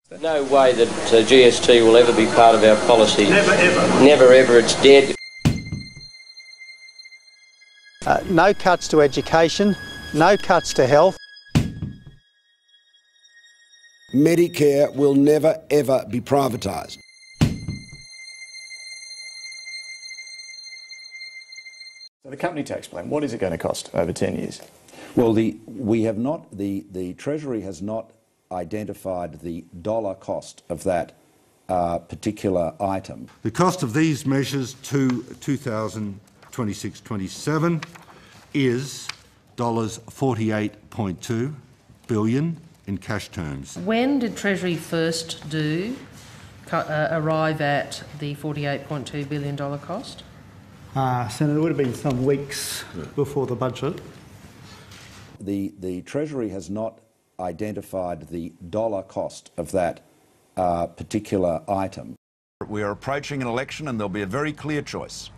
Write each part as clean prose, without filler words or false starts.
No way that GST will ever be part of our policy. Never ever. Never ever, it's dead. No cuts to education, no cuts to health. Medicare will never ever be privatised. So the company tax plan, what is it going to cost over 10 years? Well, the Treasury has not identified the dollar cost of that particular item. The cost of these measures to 2026-27 is $48.2 billion in cash terms. When did Treasury first arrive at the $48.2 billion cost? Senator, it would have been some weeks before the budget. The Treasury has not identified the dollar cost of that particular item. We are approaching an election and there'll be a very clear choice.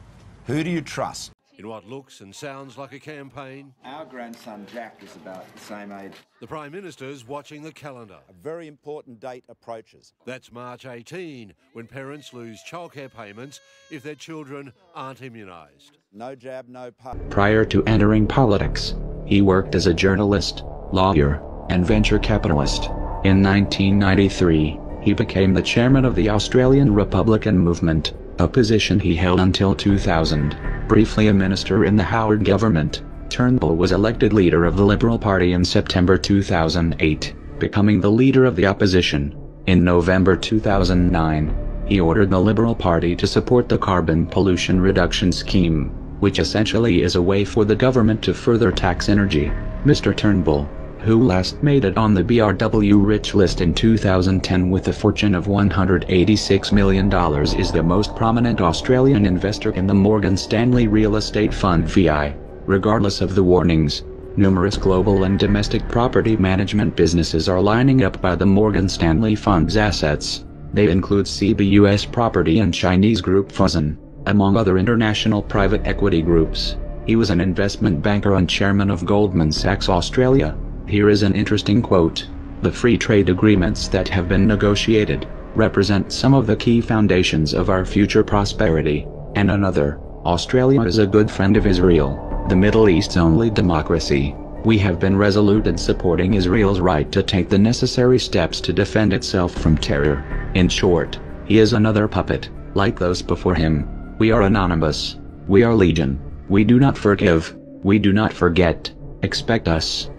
Who do you trust? In what looks and sounds like a campaign. Our grandson Jack is about the same age. The Prime Minister's watching the calendar. A very important date approaches. That's March 18, when parents lose childcare payments if their children aren't immunised. No jab, no pup. Prior to entering politics, he worked as a journalist, lawyer, and venture capitalist. In 1993, he became the chairman of the Australian Republican Movement, a position he held until 2000. Briefly a minister in the Howard government, Turnbull was elected leader of the Liberal Party in September 2008, becoming the leader of the opposition. In November 2009, he ordered the Liberal Party to support the Carbon Pollution Reduction Scheme, which essentially is a way for the government to further tax energy. Mr. Turnbull, who last made it on the BRW rich list in 2010 with a fortune of $186 million, is the most prominent Australian investor in the Morgan Stanley Real Estate Fund VI. Regardless of the warnings, numerous global and domestic property management businesses are lining up by the Morgan Stanley Fund's assets. They include CBUS Property and Chinese group Fosun, among other international private equity groups. He was an investment banker and chairman of Goldman Sachs Australia. Here is an interesting quote. The free trade agreements that have been negotiated represent some of the key foundations of our future prosperity. And another, Australia is a good friend of Israel, the Middle East's only democracy. We have been resolute in supporting Israel's right to take the necessary steps to defend itself from terror. In short, he is another puppet, like those before him. We are anonymous. We are legion. We do not forgive. We do not forget. Expect us.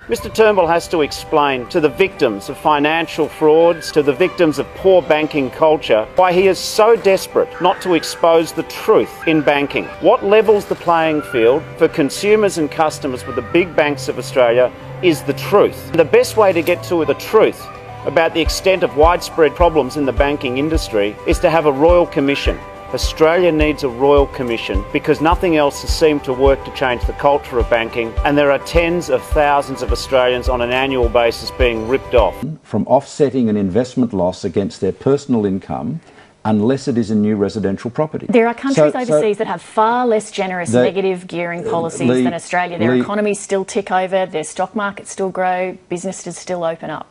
Mr. Turnbull has to explain to the victims of financial frauds, to the victims of poor banking culture, why he is so desperate not to expose the truth in banking. What levels the playing field for consumers and customers with the big banks of Australia is the truth. The best way to get to the truth about the extent of widespread problems in the banking industry is to have a royal commission. Australia needs a royal commission because nothing else has seemed to work to change the culture of banking, and there are tens of thousands of Australians on an annual basis being ripped off. From offsetting an investment loss against their personal income unless it is in new residential property. There are countries overseas that have far less generous negative gearing policies than Australia. Their economies still tick over, their stock markets still grow, businesses still open up.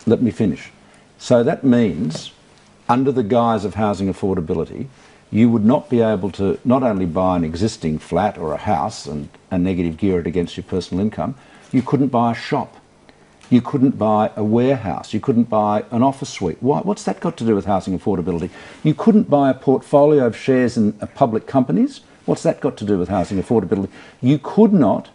Let me finish. So that means, under the guise of housing affordability, you would not be able to not only buy an existing flat or a house and negative gear it against your personal income, you couldn't buy a shop. You couldn't buy a warehouse. You couldn't buy an office suite. What's that got to do with housing affordability? You couldn't buy a portfolio of shares in public companies. What's that got to do with housing affordability? You could not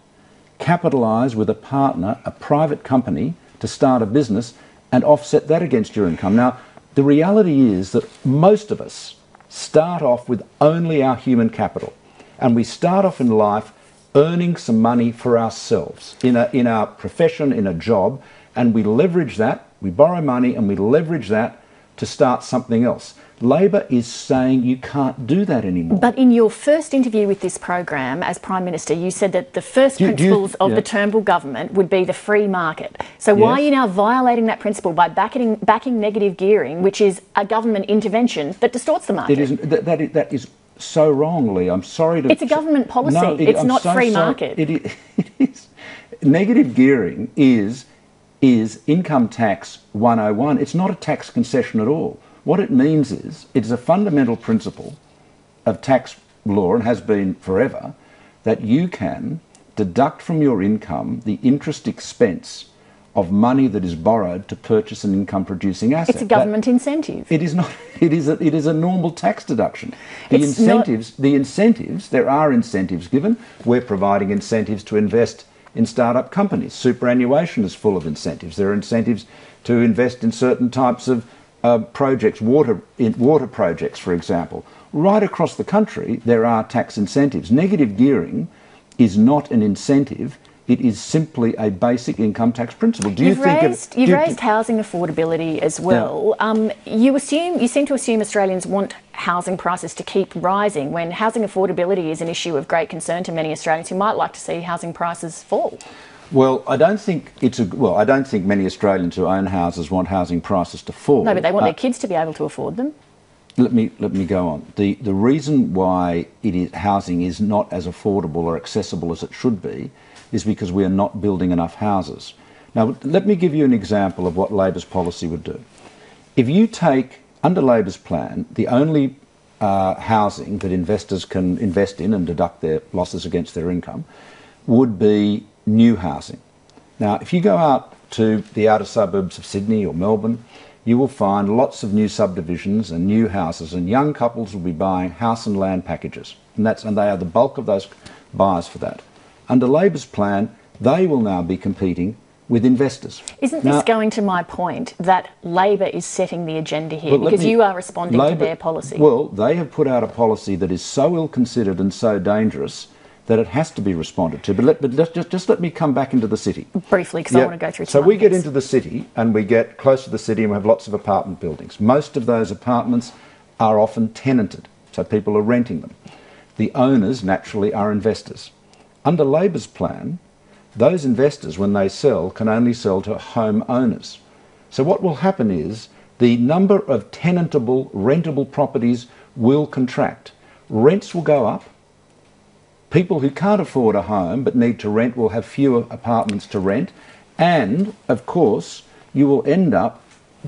capitalise with a partner, a private company, to start a business and offset that against your income. Now, the reality is that most of us start off with only our human capital, and we start off in life earning some money for ourselves in our profession, in a job, and we leverage that, we borrow money and we leverage that to start something else. Labor is saying you can't do that anymore. But in your first interview with this program as Prime Minister, you said that the first principles of the Turnbull government would be the free market. So why are you now violating that principle by backing negative gearing, which is a government intervention that distorts the market? It isn't, that is so wrong, Lee. I'm sorry to... It's a government policy. No, it's not free market. It is. Negative gearing is is income tax 101. It's not a tax concession at all. What it means is it is a fundamental principle of tax law, and has been forever, that you can deduct from your income the interest expense of money that is borrowed to purchase an income-producing asset. It's a government incentive. It is not. It is a normal tax deduction. The incentives. There are incentives given. We're providing incentives to invest in start-up companies. Superannuation is full of incentives. There are incentives to invest in certain types of projects, water projects, for example. Right across the country, there are tax incentives. Negative gearing is not an incentive. It is simply a basic income tax principle. You've raised housing affordability as well. You seem to assume Australians want housing prices to keep rising when housing affordability is an issue of great concern to many Australians who might like to see housing prices fall. Well, I don't think many Australians who own houses want housing prices to fall. No, but they want their kids to be able to afford them. Let me go on. The reason why housing is not as affordable or accessible as it should be is because we are not building enough houses. Now, let me give you an example of what Labor's policy would do. If you take, under Labor's plan, the only housing that investors can invest in and deduct their losses against their income would be new housing. Now, if you go out to the outer suburbs of Sydney or Melbourne, you will find lots of new subdivisions and new houses, and young couples will be buying house and land packages, and they are the bulk of those buyers for that. Under Labor's plan, they will now be competing with investors. Isn't this going to my point that Labor is setting the agenda here because you are responding to their policy? Well, they have put out a policy that is so ill-considered and so dangerous that it has to be responded to. But just let me come back into the city. Briefly, because I want to go through So we get into the city and we get close to the city and we have lots of apartment buildings. Most of those apartments are often tenanted, so people are renting them. The owners, naturally, are investors. Under Labor's plan, those investors, when they sell, can only sell to home owners. So what will happen is the number of tenantable, rentable properties will contract. Rents will go up. People who can't afford a home but need to rent will have fewer apartments to rent. And, of course, you will end up,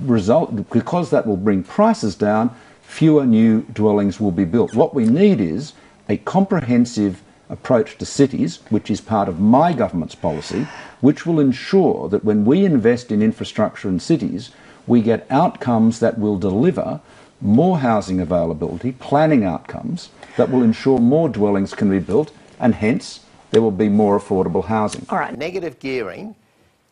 because that will bring prices down, fewer new dwellings will be built. What we need is a comprehensive approach to cities, which is part of my government's policy, which will ensure that when we invest in infrastructure in cities, we get outcomes that will deliver more housing availability, planning outcomes that will ensure more dwellings can be built, and hence there will be more affordable housing. All right. Negative gearing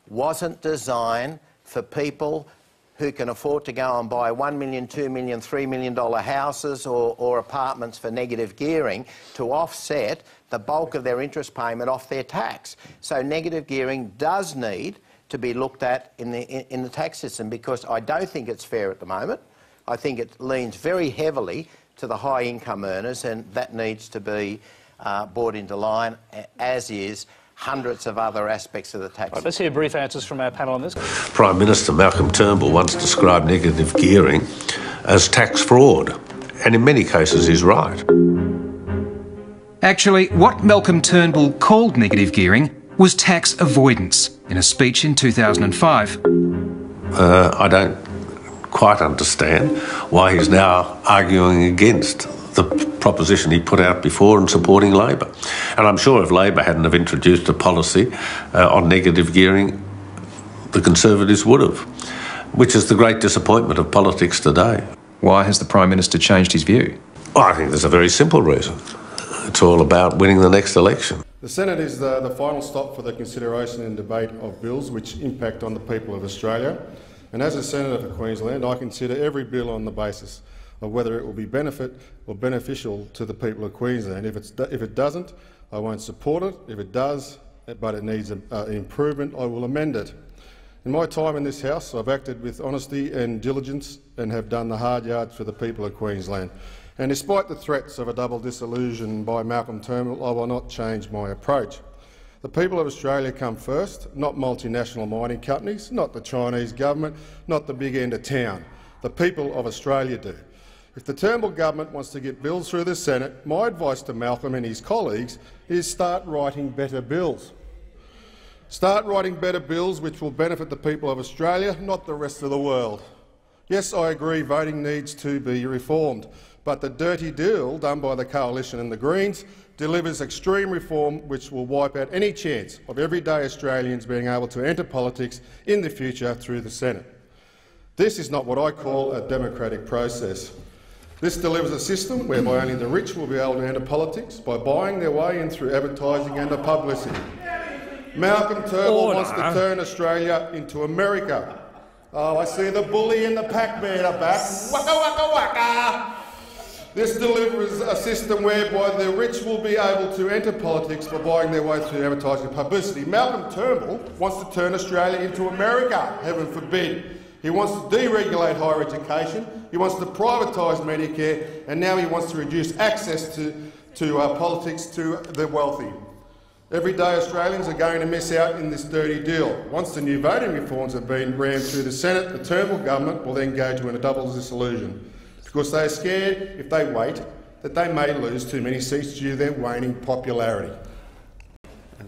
wasn't designed for people who can afford to go and buy $1 million, $2 million, $3 million houses or apartments for negative gearing to offset the bulk of their interest payment off their tax. So negative gearing does need to be looked at in the tax system, because I don't think it's fair at the moment. I think it leans very heavily to the high income earners, and that needs to be brought into line, as is hundreds of other aspects of the tax. Right, let's hear brief answers from our panel on this. Prime Minister Malcolm Turnbull once described negative gearing as tax fraud, and in many cases is right. Actually, what Malcolm Turnbull called negative gearing was tax avoidance in a speech in 2005. I don't quite understand why he's now arguing against the proposition he put out before and supporting Labor. And I'm sure if Labor hadn't have introduced a policy on negative gearing, the Conservatives would have, which is the great disappointment of politics today. Why has the Prime Minister changed his view? Well, I think there's a very simple reason. It's all about winning the next election. The Senate is the final stop for the consideration and debate of bills which impact on the people of Australia. And as a Senator for Queensland, I consider every bill on the basis of whether it will be beneficial to the people of Queensland. If it doesn't, I won't support it. If it does, but it needs improvement, I will amend it. In my time in this House, I've acted with honesty and diligence and have done the hard yards for the people of Queensland. And despite the threats of a double dissolution by Malcolm Turnbull, I will not change my approach. The people of Australia come first, not multinational mining companies, not the Chinese government, not the big end of town. The people of Australia do. If the Turnbull government wants to get bills through the Senate, my advice to Malcolm and his colleagues is start writing better bills. Start writing better bills which will benefit the people of Australia, not the rest of the world. Yes, I agree voting needs to be reformed, but the dirty deal done by the Coalition and the Greens delivers extreme reform which will wipe out any chance of everyday Australians being able to enter politics in the future through the Senate. This is not what I call a democratic process. This delivers a system whereby only the rich will be able to enter politics by buying their way in through advertising and publicity. Malcolm Turnbull wants to turn Australia into America. Oh, I see the bully and the pac-man are back. Waka waka waka! This delivers a system whereby the rich will be able to enter politics by buying their way through advertising and publicity. Malcolm Turnbull wants to turn Australia into America, heaven forbid. He wants to deregulate higher education, he wants to privatise Medicare, and now he wants to reduce access to politics to the wealthy. Everyday Australians are going to miss out in this dirty deal. Once the new voting reforms have been rammed through the Senate, the Turnbull government will then go to a double disillusion, because they are scared, if they wait, that they may lose too many seats due to their waning popularity.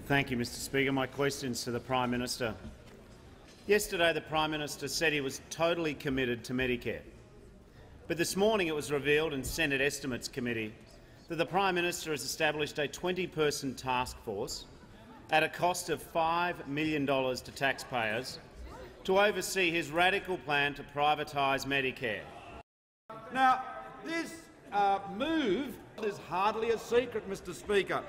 Thank you, Mr Speaker. My questions to the Prime Minister. Yesterday the Prime Minister said he was totally committed to Medicare. But this morning it was revealed in Senate Estimates Committee that the Prime Minister has established a 20-person task force at a cost of $5 million to taxpayers to oversee his radical plan to privatise Medicare. Now, this move is hardly a secret, Mr Speaker.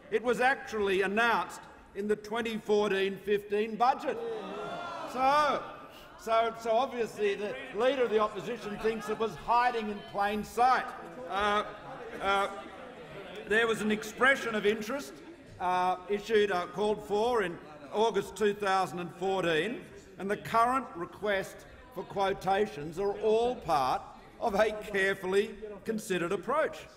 It was actually announced in the 2014-15 budget. So obviously the Leader of the Opposition thinks it was hiding in plain sight. There was an expression of interest called for in August 2014, and the current request for quotations are all part of a carefully considered approach.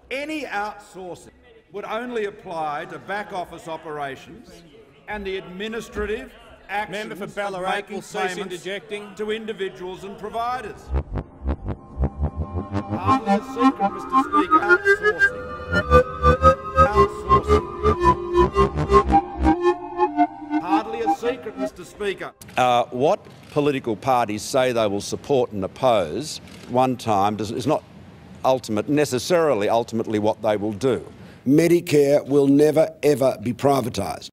Any outsourcing would only apply to back-office operations and the administrative actions of making payments to individuals and providers. Hardly a secret, Mr Speaker. Outsourcing. Hardly a secret, Mr Speaker. What political parties say they will support and oppose one time is not necessarily ultimately what they will do. Medicare will never ever be privatised.